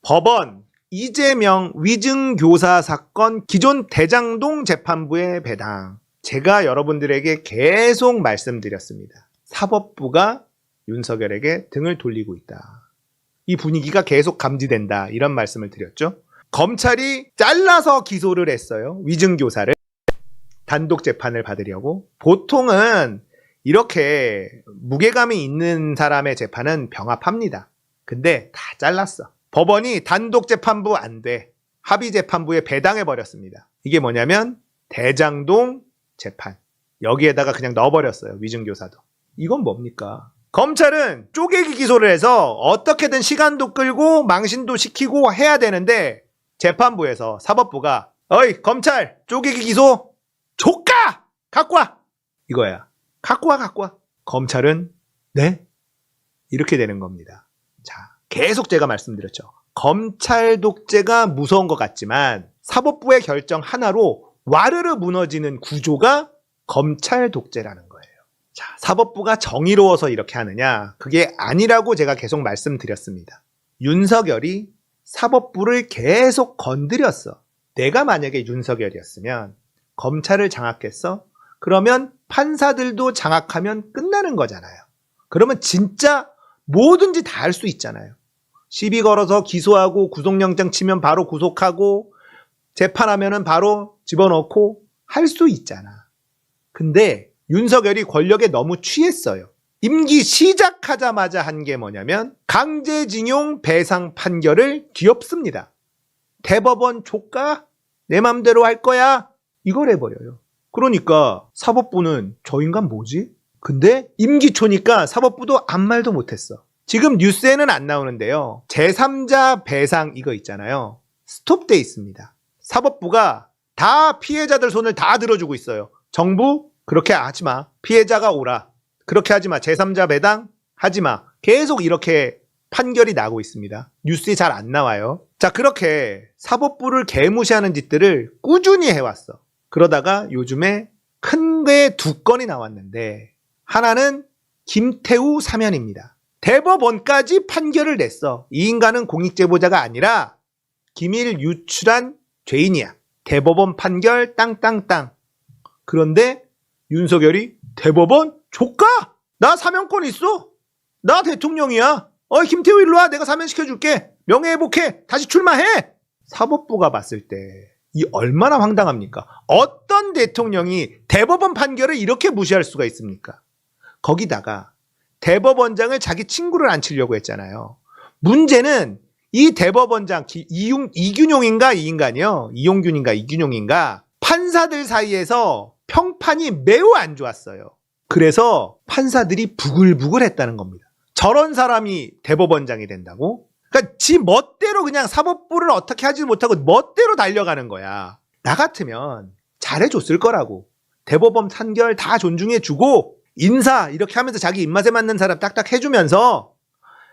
법원 이재명 위증교사 사건 기존 대장동 재판부의 배당. 제가 여러분들에게 계속 말씀드렸습니다. 사법부가 윤석열에게 등을 돌리고 있다. 이 분위기가 계속 감지된다. 이런 말씀을 드렸죠. 검찰이 잘라서 기소를 했어요. 위증교사를. 단독 재판을 받으려고. 보통은 이렇게 무게감이 있는 사람의 재판은 병합합니다. 근데 다 잘랐어. 법원이 단독 재판부 안 돼. 합의 재판부에 배당해버렸습니다. 이게 뭐냐면 대장동 재판. 여기에다가 그냥 넣어버렸어요. 위증교사도. 이건 뭡니까? 검찰은 쪼개기 기소를 해서 어떻게든 시간도 끌고 망신도 시키고 해야 되는데 재판부에서 사법부가 어이 검찰 쪼개기 기소 조까! 갖고 와! 이거야. 갖고 와. 검찰은 네? 이렇게 되는 겁니다. 자, 계속 제가 말씀드렸죠. 검찰 독재가 무서운 것 같지만 사법부의 결정 하나로 와르르 무너지는 구조가 검찰 독재라는 거예요. 자, 사법부가 정의로워서 이렇게 하느냐? 그게 아니라고 제가 계속 말씀드렸습니다. 윤석열이 사법부를 계속 건드렸어. 내가 만약에 윤석열이었으면 검찰을 장악했어? 그러면 판사들도 장악하면 끝나는 거잖아요. 그러면 진짜 뭐든지 다 할 수 있잖아요. 시비 걸어서 기소하고 구속영장 치면 바로 구속하고 재판하면은 바로 집어넣고 할 수 있잖아. 근데 윤석열이 권력에 너무 취했어요. 임기 시작하자마자 한 게 뭐냐면 강제징용 배상 판결을 뒤엎습니다. 대법원 조까? 내 맘대로 할 거야? 이걸 해버려요. 그러니까 사법부는 저 인간 뭐지? 근데 임기 초니까 사법부도 아무 말도 못했어. 지금 뉴스에는 안 나오는데요. 제3자 배상 이거 있잖아요. 스톱돼 있습니다. 사법부가 다 피해자들 손을 다 들어주고 있어요. 정부 그렇게 하지 마. 피해자가 오라. 그렇게 하지 마. 제3자 배당 하지 마. 계속 이렇게 판결이 나고 있습니다. 뉴스에 잘 안 나와요. 자, 그렇게 사법부를 개무시하는 짓들을 꾸준히 해왔어. 그러다가 요즘에 큰 게 두 건이 나왔는데 하나는 김태우 사면입니다. 대법원까지 판결을 냈어. 이 인간은 공익제보자가 아니라 기밀 유출한 죄인이야. 대법원 판결 땅땅땅. 그런데 윤석열이 대법원 조까? 나 사면권 있어. 나 대통령이야. 김태우 일로 와. 내가 사면시켜줄게. 명예회복해. 다시 출마해. 사법부가 봤을 때 이 얼마나 황당합니까? 어떤 대통령이 대법원 판결을 이렇게 무시할 수가 있습니까? 거기다가 대법원장을 자기 친구를 앉히려고 했잖아요. 문제는 이 대법원장 이균용인가 이 인간이요. 이용균인가 이균용인가 판사들 사이에서 평판이 매우 안 좋았어요. 그래서 판사들이 부글부글 했다는 겁니다. 저런 사람이 대법원장이 된다고? 그러니까 지 멋대로 그냥 사법부를 어떻게 하지 못하고 멋대로 달려가는 거야. 나 같으면 잘해줬을 거라고. 대법원 판결 다 존중해주고 인사 이렇게 하면서 자기 입맛에 맞는 사람 딱딱 해주면서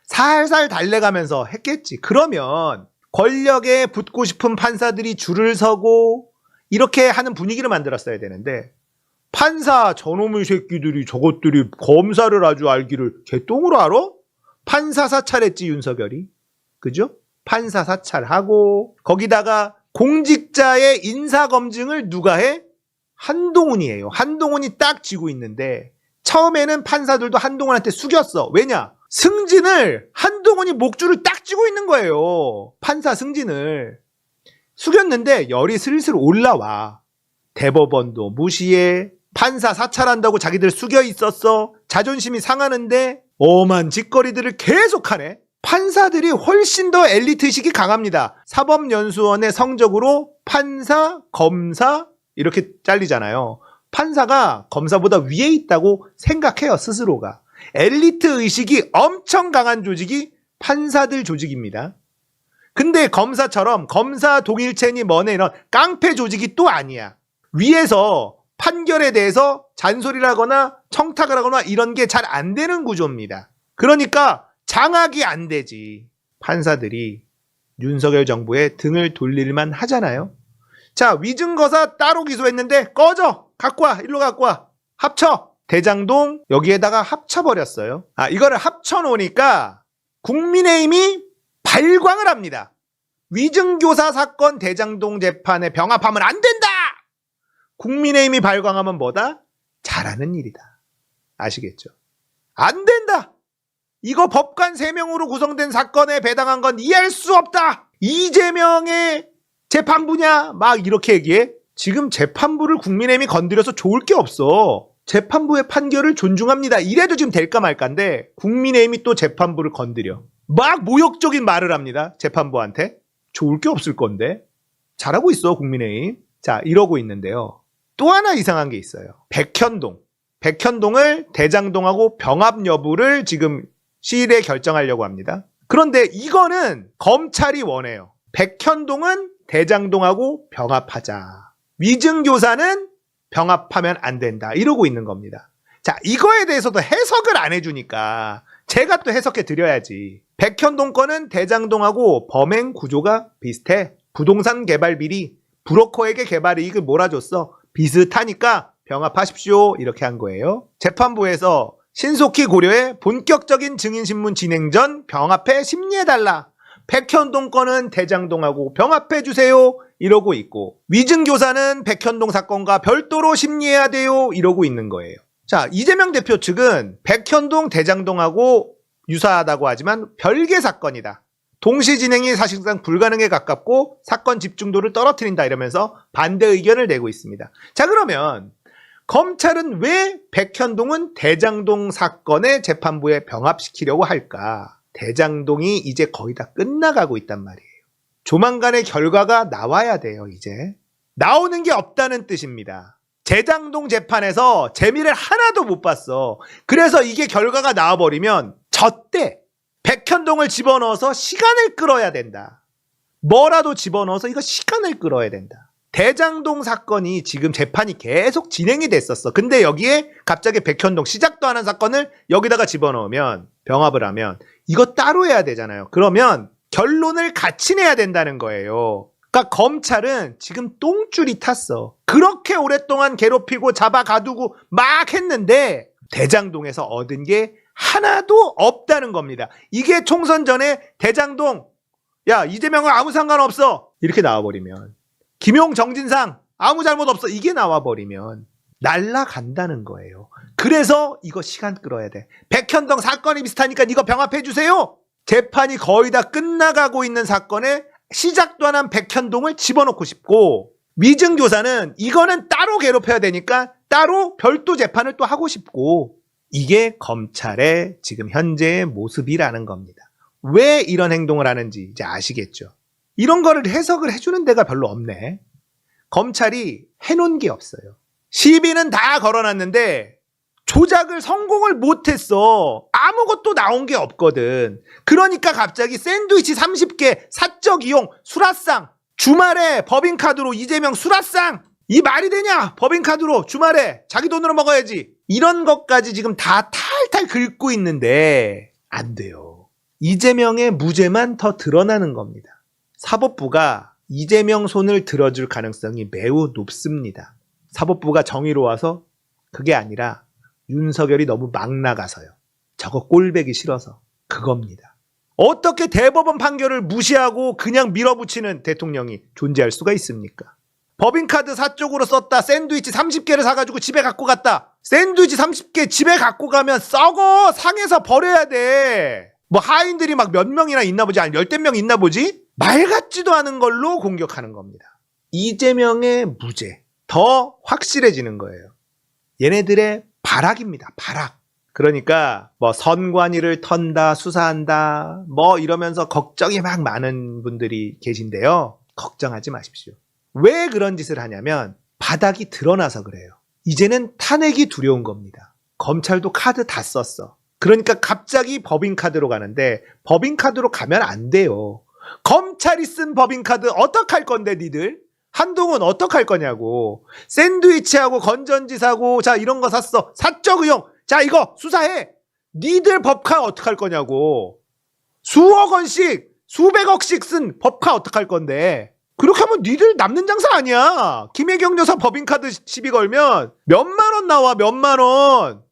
살살 달래가면서 했겠지. 그러면 권력에 붙고 싶은 판사들이 줄을 서고 이렇게 하는 분위기를 만들었어야 되는데 판사 저놈의 새끼들이 저것들이 검사를 아주 알기를 개똥으로 알아? 판사 사찰했지 윤석열이. 그죠? 판사 사찰하고 거기다가 공직자의 인사검증을 누가 해? 한동훈이에요. 한동훈이 딱 쥐고 있는데 처음에는 판사들도 한동훈한테 숙였어. 왜냐? 승진을 한동훈이 목줄을 딱 쥐고 있는 거예요. 판사 승진을. 숙였는데 열이 슬슬 올라와. 대법원도 무시해. 판사 사찰한다고 자기들 숙여 있었어. 자존심이 상하는데 엄한 짓거리들을 계속하네. 판사들이 훨씬 더 엘리트식이 강합니다. 사법연수원의 성적으로 판사, 검사 이렇게 잘리잖아요. 판사가 검사보다 위에 있다고 생각해요. 스스로가. 엘리트 의식이 엄청 강한 조직이 판사들 조직입니다. 근데 검사처럼 검사 동일체니 뭐네 이런 깡패 조직이 또 아니야. 위에서 판결에 대해서 잔소리를 하거나 청탁을 하거나 이런 게 잘 안 되는 구조입니다. 그러니까 장악이 안 되지. 판사들이 윤석열 정부에 등을 돌릴만 하잖아요. 자, 위증거사 따로 기소했는데 꺼져. 갖고 와. 일로 갖고 와. 합쳐. 대장동 여기에다가 합쳐버렸어요. 이거를 합쳐놓으니까 국민의힘이 발광을 합니다. 위증교사 사건 대장동 재판에 병합하면 안 된다! 국민의힘이 발광하면 뭐다? 잘하는 일이다. 아시겠죠? 안 된다! 이거 법관 3명으로 구성된 사건에 배당한 건 이해할 수 없다! 이재명의 재판부냐? 막 이렇게 얘기해. 지금 재판부를 국민의힘이 건드려서 좋을 게 없어. 재판부의 판결을 존중합니다. 이래도 지금 될까 말까인데 국민의힘이 또 재판부를 건드려. 막 모욕적인 말을 합니다. 재판부한테. 좋을 게 없을 건데. 잘하고 있어 국민의힘. 자, 이러고 있는데요. 또 하나 이상한 게 있어요. 백현동을 대장동하고 병합 여부를 지금 시일에 결정하려고 합니다. 그런데 이거는 검찰이 원해요. 백현동은 대장동하고 병합하자. 위증교사는 병합하면 안 된다. 이러고 있는 겁니다. 자, 이거에 대해서도 해석을 안 해주니까 제가 또 해석해 드려야지. 백현동 건은 대장동하고 범행 구조가 비슷해. 부동산 개발 비리, 브로커에게 개발 이익을 몰아줬어. 비슷하니까 병합하십시오. 이렇게 한 거예요. 재판부에서 신속히 고려해 본격적인 증인신문 진행 전 병합해 심리해달라. 백현동 건은 대장동하고 병합해주세요. 이러고 있고, 위증교사는 백현동 사건과 별도로 심리해야 돼요. 이러고 있는 거예요. 자, 이재명 대표 측은 백현동 대장동하고 유사하다고 하지만 별개 사건이다. 동시 진행이 사실상 불가능에 가깝고 사건 집중도를 떨어뜨린다 이러면서 반대 의견을 내고 있습니다. 자, 그러면 검찰은 왜 백현동은 대장동 사건의 재판부에 병합시키려고 할까? 대장동이 이제 거의 다 끝나가고 있단 말이에요. 조만간의 결과가 나와야 돼요. 이제 나오는 게 없다는 뜻입니다. 대장동 재판에서 재미를 하나도 못 봤어. 그래서 이게 결과가 나와버리면 졌대. 백현동을 집어넣어서 시간을 끌어야 된다. 뭐라도 집어넣어서 이거 시간을 끌어야 된다. 대장동 사건이 지금 재판이 계속 진행이 됐었어. 근데 여기에 갑자기 백현동 시작도 안 한 사건을 여기다가 집어넣으면, 병합을 하면 이거 따로 해야 되잖아요. 그러면 결론을 같이 내야 된다는 거예요. 그러니까 검찰은 지금 똥줄이 탔어. 그렇게 오랫동안 괴롭히고 잡아 가두고 막 했는데 대장동에서 얻은 게 하나도 없다는 겁니다. 이게 총선 전에 대장동, 야, 이재명은 아무 상관없어. 이렇게 나와버리면, 김용 정진상 아무 잘못 없어. 이게 나와버리면 날라간다는 거예요. 그래서 이거 시간 끌어야 돼. 백현동 사건이 비슷하니까 이거 병합해주세요. 재판이 거의 다 끝나가고 있는 사건에 시작도 안 한 백현동을 집어넣고 싶고, 위증교사는 이거는 따로 괴롭혀야 되니까 따로 별도 재판을 또 하고 싶고, 이게 검찰의 지금 현재의 모습이라는 겁니다. 왜 이런 행동을 하는지 이제 아시겠죠? 이런 거를 해석을 해주는 데가 별로 없네. 검찰이 해놓은 게 없어요. 시비는 다 걸어놨는데 조작을 성공을 못했어. 아무것도 나온 게 없거든. 그러니까 갑자기 샌드위치 30개, 사적 이용, 수라상, 주말에 법인카드로 이재명 수라상, 이 말이 되냐? 법인카드로 주말에 자기 돈으로 먹어야지. 이런 것까지 지금 다 탈탈 긁고 있는데 안 돼요. 이재명의 무죄만 더 드러나는 겁니다. 사법부가 이재명 손을 들어줄 가능성이 매우 높습니다. 사법부가 정의로워서 그게 아니라 윤석열이 너무 막 나가서요. 저거 꼴배기 싫어서 그겁니다. 어떻게 대법원 판결을 무시하고 그냥 밀어붙이는 대통령이 존재할 수가 있습니까? 법인카드 사적으로 썼다. 샌드위치 30개를 사가지고 집에 갖고 갔다. 샌드위치 30개 집에 갖고 가면 썩어. 상해서 버려야 돼. 뭐 하인들이 막 몇 명이나 있나 보지? 아니 열댓 명 있나 보지? 말 같지도 않은 걸로 공격하는 겁니다. 이재명의 무죄 더 확실해지는 거예요. 얘네들의 발악입니다. 발악. 그러니까 뭐 선관위를 턴다, 수사한다 뭐 이러면서 걱정이 막 많은 분들이 계신데요. 걱정하지 마십시오. 왜 그런 짓을 하냐면 바닥이 드러나서 그래요. 이제는 탄핵이 두려운 겁니다. 검찰도 카드 다 썼어. 그러니까 갑자기 법인카드로 가는데 법인카드로 가면 안 돼요. 검찰이 쓴 법인카드 어떡할 건데 니들? 한동훈 어떡할 거냐고. 샌드위치하고 건전지 사고 자 이런 거 샀어. 사적 의용. 자 이거 수사해. 니들 법카 어떡할 거냐고. 수억 원씩 수백억씩 쓴 법카 어떡할 건데. 그렇게 하면 니들 남는 장사 아니야. 김혜경 여사 법인카드 시비 걸면 몇만 원 나와. 몇만 원.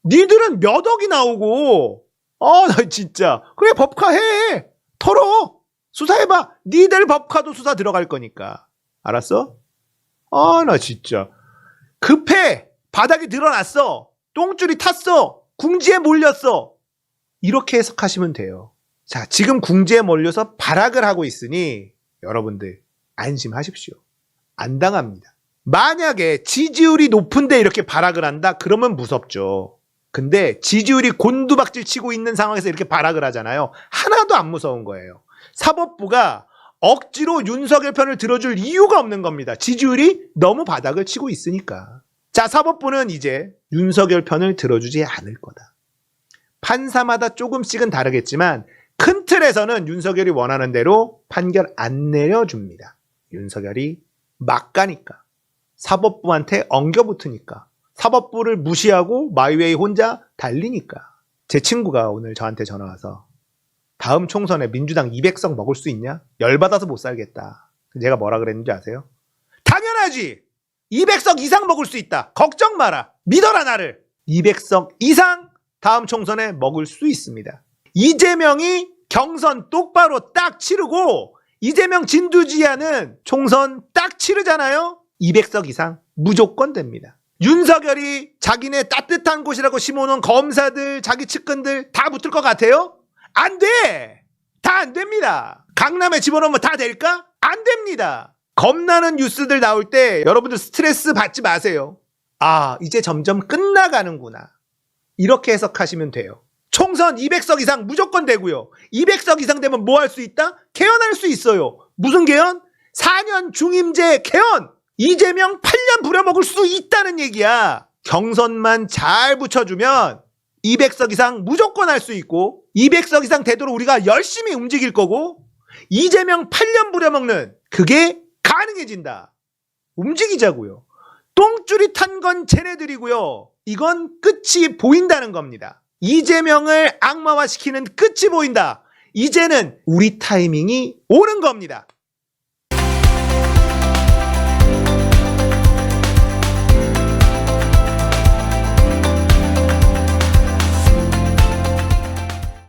니들은 몇 억이 나오고. 나 진짜. 그래 법카 해. 털어. 수사해봐. 니들 법카도 수사 들어갈 거니까. 알았어? 아, 나 진짜. 급해. 바닥이 드러났어. 똥줄이 탔어. 궁지에 몰렸어. 이렇게 해석하시면 돼요. 자, 지금 궁지에 몰려서 발악을 하고 있으니 여러분들 안심하십시오. 안 당합니다. 만약에 지지율이 높은데 이렇게 발악을 한다? 그러면 무섭죠. 근데 지지율이 곤두박질 치고 있는 상황에서 이렇게 발악을 하잖아요. 하나도 안 무서운 거예요. 사법부가 억지로 윤석열 편을 들어줄 이유가 없는 겁니다. 지지율이 너무 바닥을 치고 있으니까. 자, 사법부는 이제 윤석열 편을 들어주지 않을 거다. 판사마다 조금씩은 다르겠지만 큰 틀에서는 윤석열이 원하는 대로 판결 안 내려줍니다. 윤석열이 막 가니까. 사법부한테 엉겨붙으니까. 사법부를 무시하고 마이웨이 혼자 달리니까. 제 친구가 오늘 저한테 전화와서 다음 총선에 민주당 200석 먹을 수 있냐? 열받아서 못 살겠다. 제가 뭐라 그랬는지 아세요? 당연하지! 200석 이상 먹을 수 있다. 걱정 마라. 믿어라 나를. 200석 이상 다음 총선에 먹을 수 있습니다. 이재명이 경선 똑바로 딱 치르고 이재명 진두지휘하는 총선 딱 치르잖아요. 200석 이상 무조건 됩니다. 윤석열이 자기네 따뜻한 곳이라고 심어놓은 검사들, 자기 측근들 다 붙을 것 같아요? 안 돼! 다 안 됩니다. 강남에 집어넣으면 다 될까? 안 됩니다. 겁나는 뉴스들 나올 때 여러분들 스트레스 받지 마세요. 아, 이제 점점 끝나가는구나. 이렇게 해석하시면 돼요. 총선 200석 이상 무조건 되고요. 200석 이상 되면 뭐 할 수 있다? 개헌할 수 있어요. 무슨 개헌? 4년 중임제 개헌! 이재명 8년 부려먹을 수 있다는 얘기야. 경선만 잘 붙여주면 200석 이상 무조건 할 수 있고 200석 이상 되도록 우리가 열심히 움직일 거고 이재명 8년 부려먹는 그게 가능해진다. 움직이자고요. 똥줄이 탄 건 쟤네들이고요. 이건 끝이 보인다는 겁니다. 이재명을 악마화시키는 끝이 보인다. 이제는 우리 타이밍이 오는 겁니다.